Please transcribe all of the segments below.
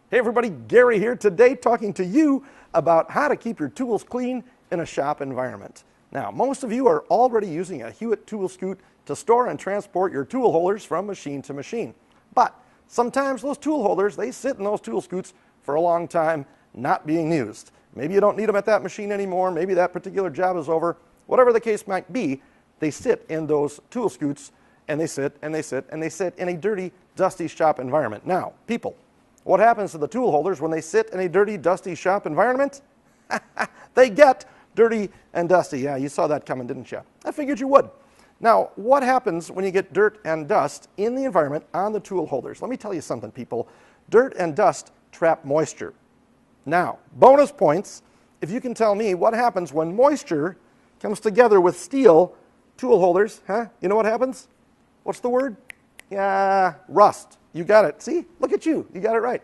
Hey everybody, Gary here today talking to you about how to keep your tools clean in a shop environment. Now, most of you are already using a Huot ToolScoot to store and transport your tool holders from machine to machine. But sometimes those tool holders, they sit in those tool scoots for a long time not being used. Maybe you don't need them at that machine anymore, maybe that particular job is over. Whatever the case might be, they sit in those tool scoots and they sit and they sit and they sit in a dirty, dusty shop environment. Now, people, what happens to the tool holders when they sit in a dirty, dusty shop environment? They get dirty and dusty. Yeah, you saw that coming, didn't you? I figured you would. Now, what happens when you get dirt and dust in the environment on the tool holders? Let me tell you something, people. Dirt and dust trap moisture. Now, bonus points if you can tell me what happens when moisture comes together with steel tool holders. You know what happens? What's the word? Yeah, rust. You got it. See? Look at you. You got it right.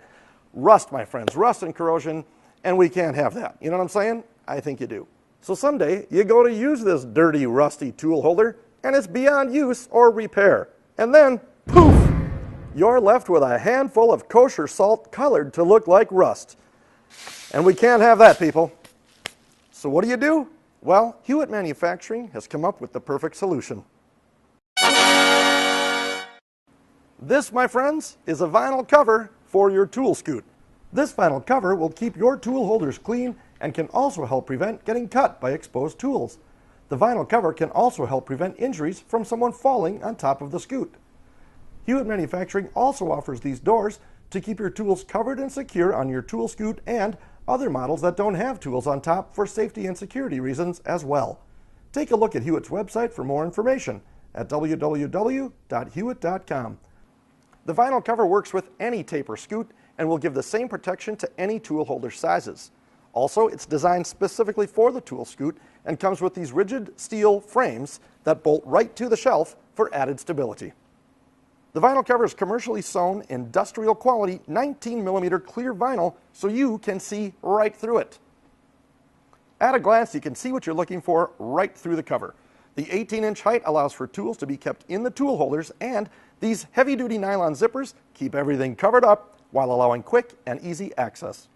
Rust, my friends. Rust and corrosion, and we can't have that. You know what I'm saying? I think you do. So someday, you go to use this dirty, rusty tool holder, and it's beyond use or repair. And then, poof! You're left with a handful of kosher salt colored to look like rust. And we can't have that, people. So what do? Well, Huot Manufacturing has come up with the perfect solution. This, my friends, is a vinyl cover for your ToolScoot. This vinyl cover will keep your tool holders clean and can also help prevent getting cut by exposed tools. The vinyl cover can also help prevent injuries from someone falling on top of the scoot. Huot Manufacturing also offers these doors to keep your tools covered and secure on your ToolScoot and other models that don't have tools on top for safety and security reasons as well. Take a look at Huot's website for more information at www.huot.com. The vinyl cover works with any taper scoot and will give the same protection to any tool holder sizes. Also, it's designed specifically for the ToolScoot and comes with these rigid steel frames that bolt right to the shelf for added stability. The vinyl cover is commercially sewn, industrial quality 19mm clear vinyl so you can see right through it. At a glance, you can see what you're looking for right through the cover. The 18-inch height allows for tools to be kept in the tool holders, and these heavy-duty nylon zippers keep everything covered up while allowing quick and easy access.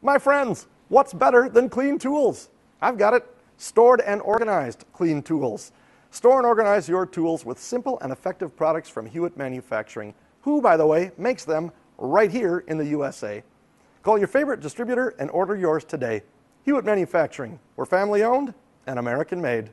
My friends, what's better than clean tools? I've got it. Stored and organized clean tools. Store and organize your tools with simple and effective products from Huot Manufacturing, who, by the way, makes them right here in the USA. Call your favorite distributor and order yours today. Huot Manufacturing, we're family-owned and American-made.